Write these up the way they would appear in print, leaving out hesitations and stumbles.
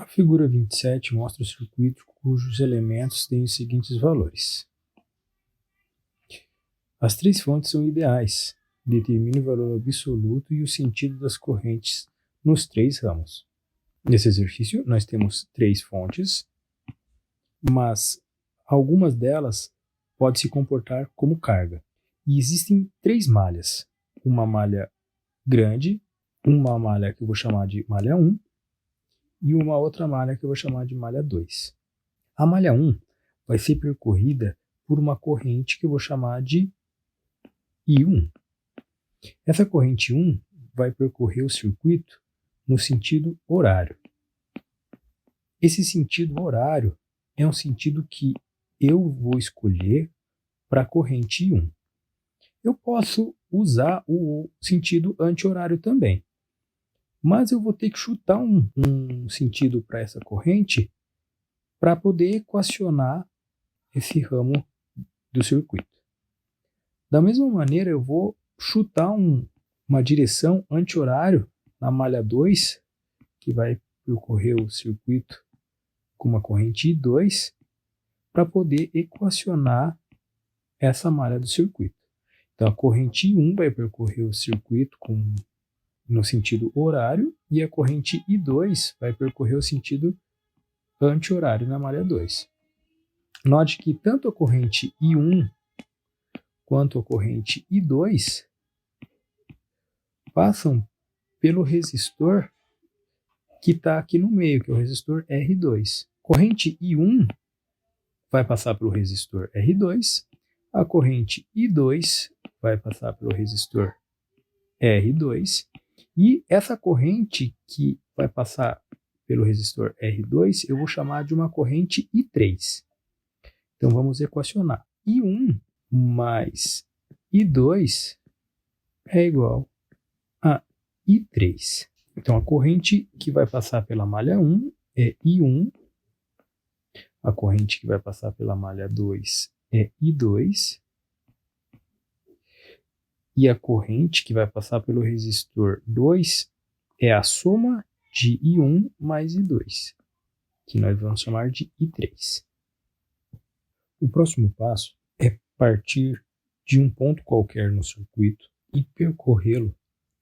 A figura 27 mostra o circuito cujos elementos têm os seguintes valores. As três fontes são ideais. Determine o valor absoluto e o sentido das correntes nos três ramos. Nesse exercício, nós temos três fontes, mas algumas delas podem se comportar como carga. E existem três malhas. Uma malha grande, uma malha que eu vou chamar de malha 1 e uma outra malha que eu vou chamar de malha 2. A malha 1 vai ser percorrida por uma corrente que eu vou chamar de I1. Essa corrente 1 vai percorrer o circuito no sentido horário. Esse sentido horário é um sentido que eu vou escolher para a corrente I1. Eu posso usar o sentido anti-horário também, mas eu vou ter que chutar um sentido para essa corrente para poder equacionar esse ramo do circuito. Da mesma maneira, eu vou chutar uma direção anti-horário na malha 2, que vai percorrer o circuito com uma corrente I2, para poder equacionar essa malha do circuito. Então, a corrente I1 vai percorrer o circuito no sentido horário e a corrente I2 vai percorrer o sentido anti-horário na malha 2. Note que tanto a corrente I1 quanto a corrente I2 passam pelo resistor que está aqui no meio, que é o resistor R2. Corrente I1 vai passar pelo resistor R2, a corrente I2 vai passar pelo resistor R2, e essa corrente que vai passar pelo resistor R2, eu vou chamar de uma corrente I3. Então vamos equacionar. I1 mais I2 é igual a I3. Então a corrente que vai passar pela malha 1 é I1, a corrente que vai passar pela malha 2 é I2, e a corrente que vai passar pelo resistor 2 é a soma de I1 mais I2, que nós vamos chamar de I3. O próximo passo é partir de um ponto qualquer no circuito e percorrê-lo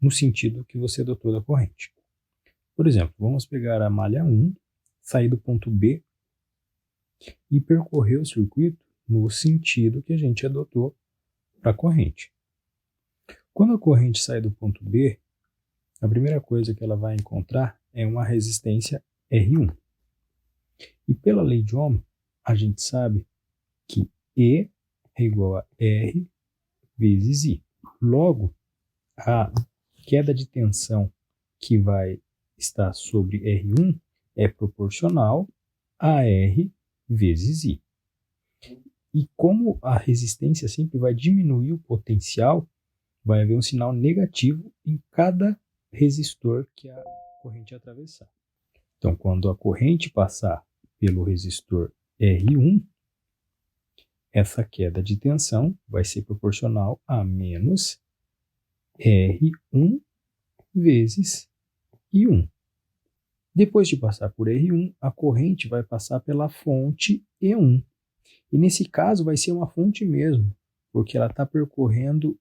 no sentido que você adotou da corrente. Por exemplo, vamos pegar a malha 1, sair do ponto B e percorrer o circuito no sentido que a gente adotou para a corrente. Quando a corrente sai do ponto B, a primeira coisa que ela vai encontrar é uma resistência R1. E pela lei de Ohm, a gente sabe que E é igual a R vezes I. Logo, a queda de tensão que vai estar sobre R1 é proporcional a R vezes I. E como a resistência sempre vai diminuir o potencial, vai haver um sinal negativo em cada resistor que a corrente atravessar. Então, quando a corrente passar pelo resistor R1, essa queda de tensão vai ser proporcional a menos R1 vezes I1. Depois de passar por R1, a corrente vai passar pela fonte E1. E nesse caso vai ser uma fonte mesmo, porque ela está percorrendo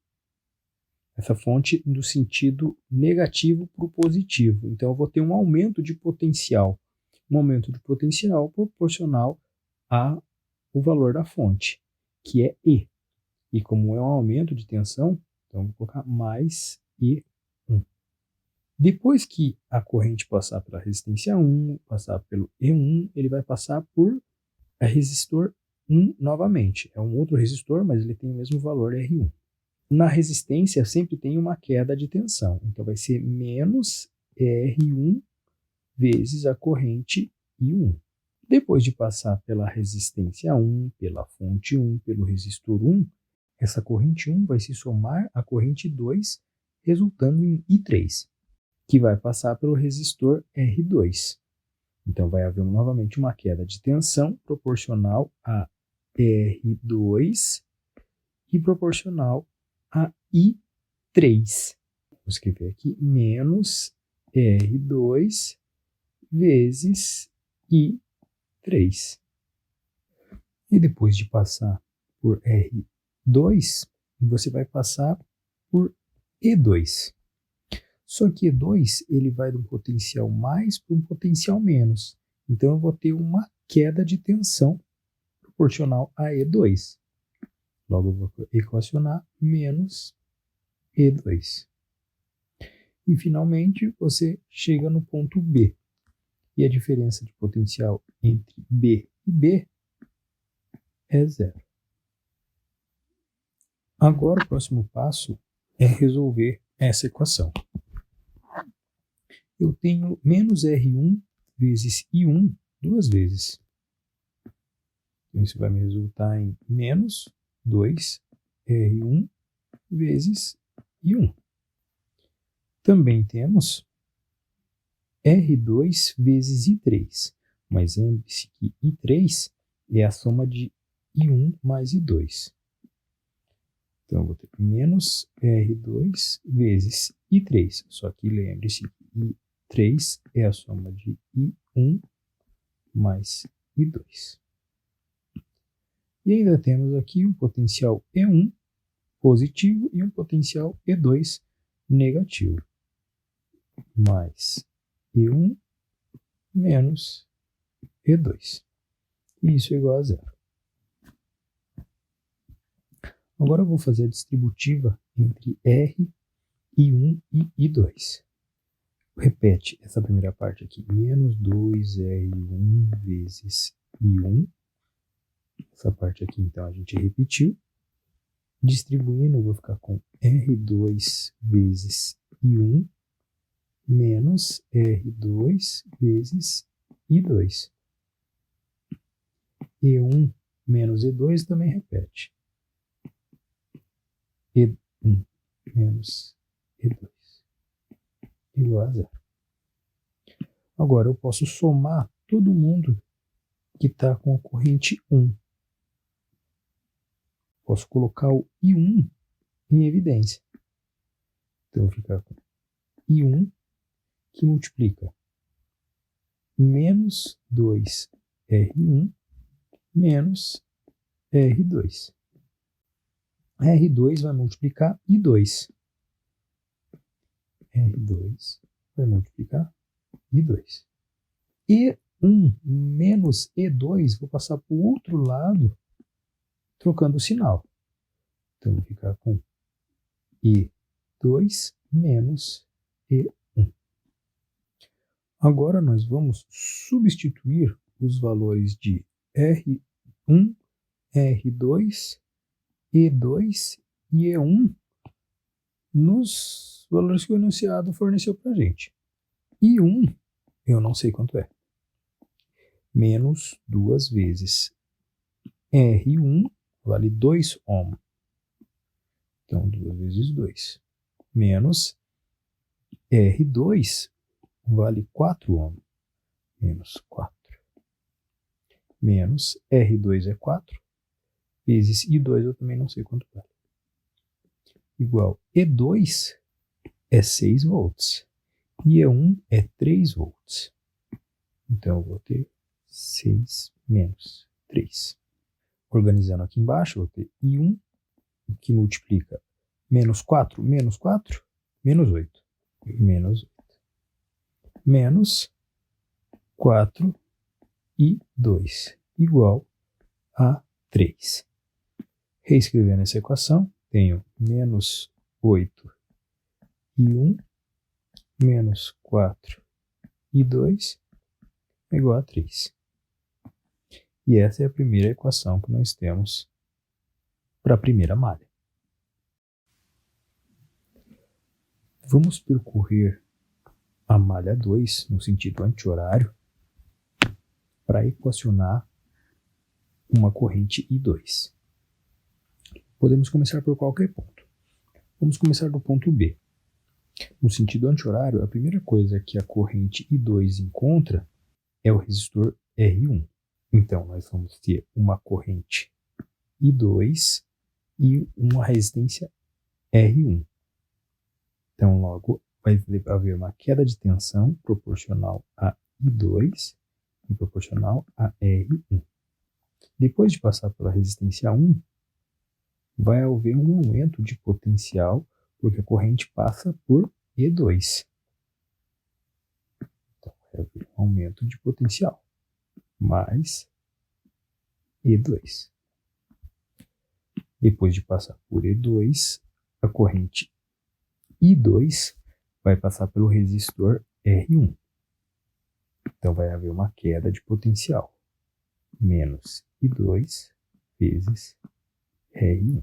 essa fonte do sentido negativo para o positivo. Então eu vou ter um aumento de potencial. Um aumento de potencial proporcional ao valor da fonte, que é E. E como é um aumento de tensão, então eu vou colocar mais E1. Depois que a corrente passar pela resistência 1, passar pelo E1, ele vai passar por resistor 1 novamente. É um outro resistor, mas ele tem o mesmo valor R1. Na resistência sempre tem uma queda de tensão, então vai ser menos R1 vezes a corrente I1. Depois de passar pela resistência 1, pela fonte 1, pelo resistor 1, essa corrente 1 vai se somar à corrente 2, resultando em I3, que vai passar pelo resistor R2. Então vai haver novamente uma queda de tensão proporcional a R2 e proporcional a I3. Vou escrever aqui menos R2 vezes I3. E depois de passar por R2, você vai passar por E2. Só que E2 ele vai de um potencial mais para um potencial menos. Então eu vou ter uma queda de tensão proporcional a E2. Logo eu vou equacionar menos E2. E finalmente você chega no ponto B. E a diferença de potencial entre B e B é zero. Agora o próximo passo é resolver essa equação. Eu tenho menos R1 vezes I1 duas vezes. Isso vai me resultar em menos 2R1 vezes I1. Também temos R2 vezes I3. Mas lembre-se que I3 é a soma de I1 mais I2. Então, eu vou ter menos R2 vezes I3. Só que lembre-se que I3 é a soma de I1 mais I2. E ainda temos aqui um potencial E1 positivo e um potencial E2 negativo. Mais E1 menos E2. E isso é igual a zero. Agora eu vou fazer a distributiva entre R, I1 e I2. Repete essa primeira parte aqui. Menos 2R1 vezes I1. Essa parte aqui, então, a gente repetiu. Distribuindo, eu vou ficar com R2 vezes I1 menos R2 vezes I2. E1 menos E2 também repete. E1 menos E2 igual a zero. Agora eu posso somar todo mundo que está com a corrente 1. Posso colocar o I1 em evidência. Então eu vou ficar com I1 que multiplica menos 2R1 menos R2. R2 vai multiplicar I2. R2 vai multiplicar I2. E1 menos E2, vou passar para o outro lado, trocando o sinal. Então, vou ficar com E2 menos E1. Agora, nós vamos substituir os valores de R1, R2, E2 e E1 nos valores que o enunciado forneceu para a gente. I1, eu não sei quanto é. Menos 2 vezes R1 vale 2 ohm. Então, 2 vezes 2. Menos R2 vale 4 ohm. Menos 4. Menos R2 é 4. Vezes I2 eu também não sei quanto vale. Igual E2 é 6 volts. E E1 é 3 volts. Então eu vou ter 6 menos 3. Organizando aqui embaixo, eu vou ter I1 que multiplica menos 4, menos 4, menos 8. Menos 8. Menos 4 e 2 igual a 3. Reescrevendo essa equação, tenho menos 8 e 1 menos 4 e 2 é igual a 3. E essa é a primeira equação que nós temos para a primeira malha. Vamos percorrer a malha 2 no sentido anti-horário para equacionar uma corrente I2. Podemos começar por qualquer ponto. Vamos começar do ponto B. No sentido anti-horário, a primeira coisa que a corrente I2 encontra é o resistor R1. Então, nós vamos ter uma corrente I2 e uma resistência R1. Então, logo, vai haver uma queda de tensão proporcional a I2 e proporcional a R1. Depois de passar pela resistência 1, vai haver um aumento de potencial, porque a corrente passa por E2. Então, vai haver um aumento de potencial, mais E2. Depois de passar por E2, a corrente I2 vai passar pelo resistor R1. Então, vai haver uma queda de potencial, menos I2 vezes R1.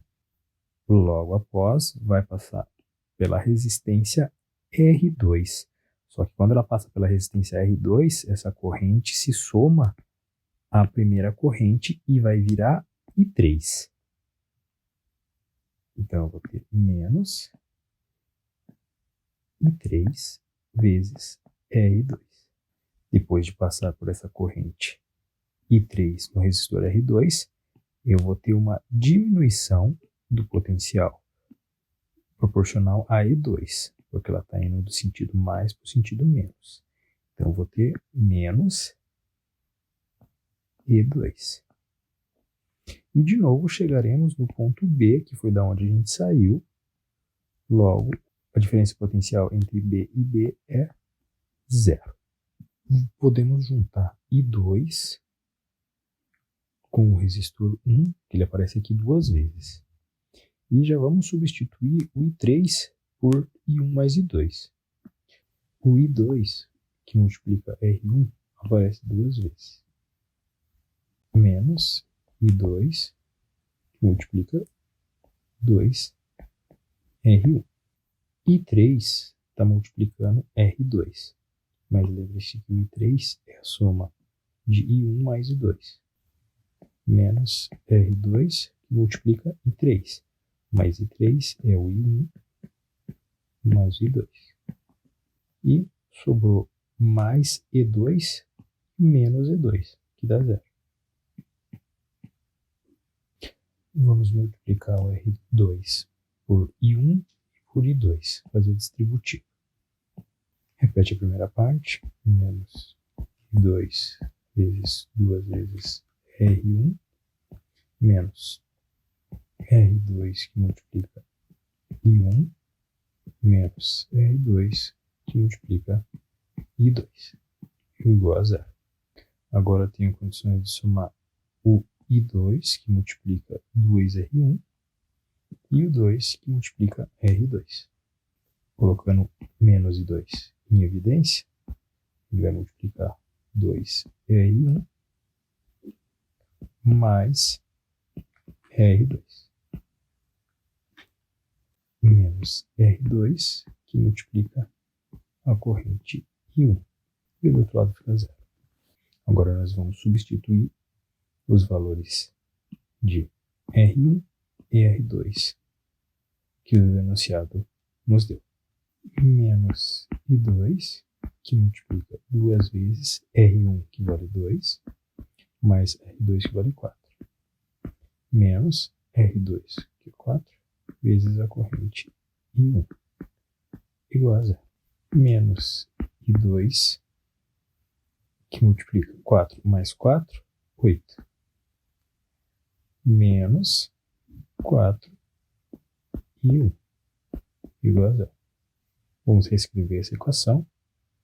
Logo após, vai passar pela resistência R2. Só que quando ela passa pela resistência R2, essa corrente se soma à primeira corrente e vai virar I3. Então, eu vou ter menos I3 vezes R2. Depois de passar por essa corrente I3 no resistor R2, eu vou ter uma diminuição do potencial proporcional a E2, porque ela está indo do sentido mais para o sentido menos. Então, eu vou ter menos E2. E, de novo, chegaremos no ponto B, que foi da onde a gente saiu. Logo, a diferença potencial entre B e B é 0. Podemos juntar I2 com o resistor 1, que ele aparece aqui duas vezes. E já vamos substituir o I3 por I1 mais I2. O I2, que multiplica R1, aparece duas vezes. Menos I2, que multiplica 2R1. I3 está multiplicando R2. Mas lembre-se que o I3 é a soma de I1 mais I2. Menos R2, que multiplica I3. Mais I3 é o I1 mais o I2. E sobrou mais E2 menos E2, que dá 0. Vamos multiplicar o R2 por I1 e por I2, fazer distributivo. Repete a primeira parte, menos I2 vezes 2 vezes R1, menos R2 que multiplica I1, menos R2 que multiplica I2, igual a 0. Agora eu tenho condições de somar o I2, que multiplica 2R1, e o 2, que multiplica R2. Colocando menos I2 em evidência, ele vai multiplicar 2R1 mais R2. Menos R2, que multiplica a corrente I1. E do outro lado fica 0. Agora nós vamos substituir os valores de R1 e R2 que o enunciado nos deu. Menos I2, que multiplica duas vezes R1, que vale 2, mais R2, que vale 4. Menos R2, que é 4, vezes a corrente I1, igual a 0. Menos I2, que multiplica 4 mais 4, 8. Menos 4 e 1, igual a 0. Vamos reescrever essa equação.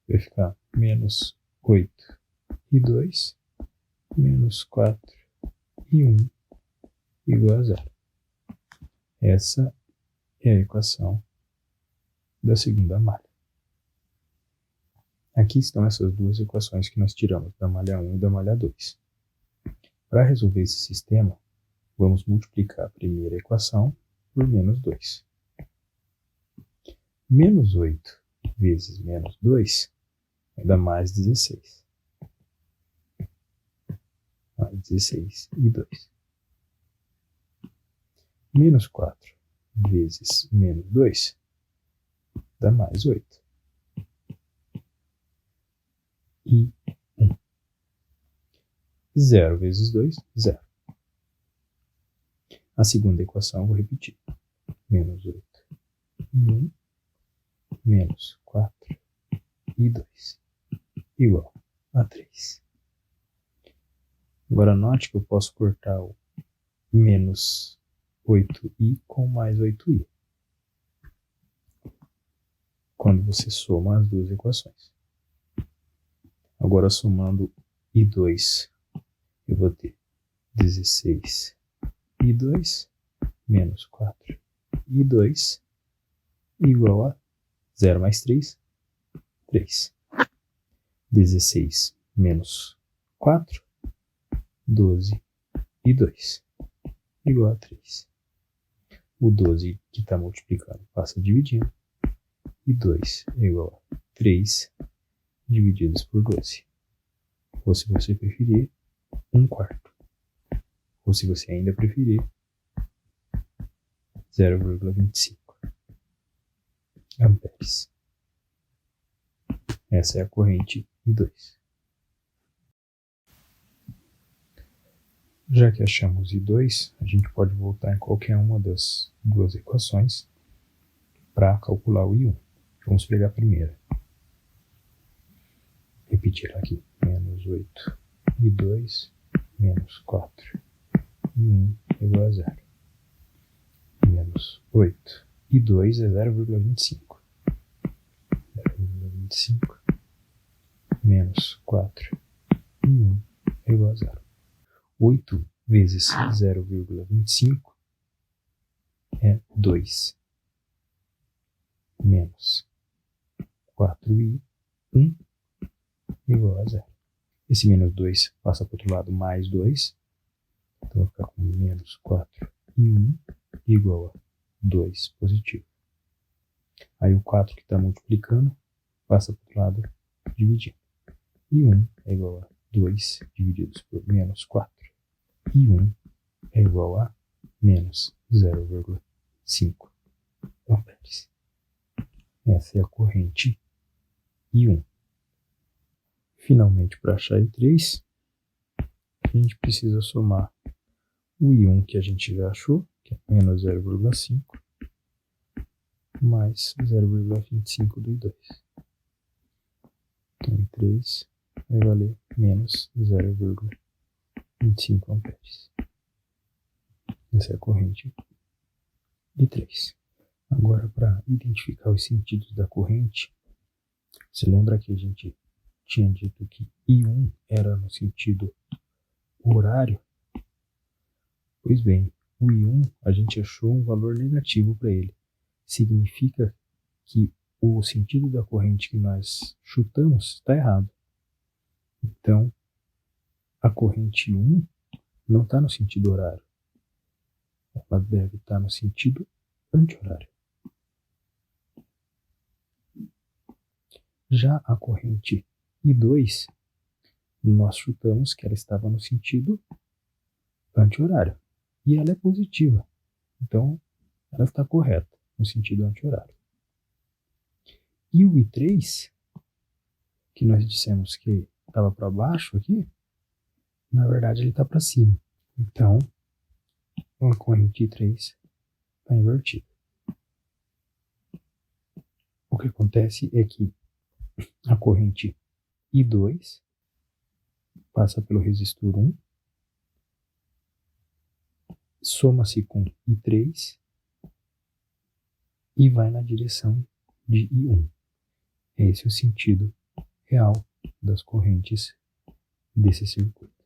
Vai ficar menos 8 e 2, menos 4 e 1, igual a 0. Essa é a equação da segunda malha. Aqui estão essas duas equações que nós tiramos, da malha 1 e da malha 2. Para resolver esse sistema, vamos multiplicar a primeira equação por menos 2. Menos 8 vezes menos 2 vai dar mais 16. Mais 16 e 2. Menos 4 vezes menos 2 dá mais 8. E 1. 0 vezes 2, 0. A segunda equação eu vou repetir. Menos 8 e 1, menos 4 e 2, igual A3. Agora note que eu posso cortar o menos 8i com mais 8i. Quando você soma as duas equações. Agora somando i2, eu vou ter 16i2 menos 4i2 igual a 0 mais 3, 3. 16 menos 4, 12i2 igual a 3. O 12 que está multiplicando passa dividindo. E 2 é igual a 3 divididos por 12. Ou se você preferir, 1/4. Ou se você ainda preferir, 0,25 amperes. Essa é a corrente I2. Já que achamos I2, a gente pode voltar em qualquer uma das duas equações para calcular o I1. Vamos pegar a primeira. Repetir aqui. Menos 8i2 menos 4i1 igual a 0. Menos 8i2 é 0,25. 0,25 menos 4i1 é igual a 0. 8 vezes 0,25 é 2. Menos 4i1 igual a 0. Esse menos 2 passa para o outro lado, mais 2. Então, vai ficar com menos 4i1 igual a 2 positivo. Aí o 4 que está multiplicando passa para o outro lado, dividindo. I1 é igual a 2 divididos por menos 4. I1 é igual a menos 0,5 amperes. Essa é a corrente I1. Finalmente, para achar I3, a gente precisa somar o I1 que a gente já achou, que é menos 0,5, mais 0,25 do I2. Então, I3 vai valer menos 0,25 amperes. Essa é a corrente I3. Agora, para identificar os sentidos da corrente, você lembra que a gente tinha dito que I1 era no sentido horário? Pois bem, o I1 a gente achou um valor negativo para ele. Significa que o sentido da corrente que nós chutamos está errado. Então, a corrente 1 não está no sentido horário. Ela deve estar no sentido anti-horário. Já a corrente I2, nós chutamos que ela estava no sentido anti-horário. E ela é positiva. Então, ela está correta no sentido anti-horário. E o I3, que nós dissemos que estava para baixo aqui, na verdade ele está para cima. Então, a corrente I3 está invertida. O que acontece é que a corrente I2 passa pelo resistor 1, soma-se com I3 e vai na direção de I1. Esse é o sentido real das correntes desse circuito.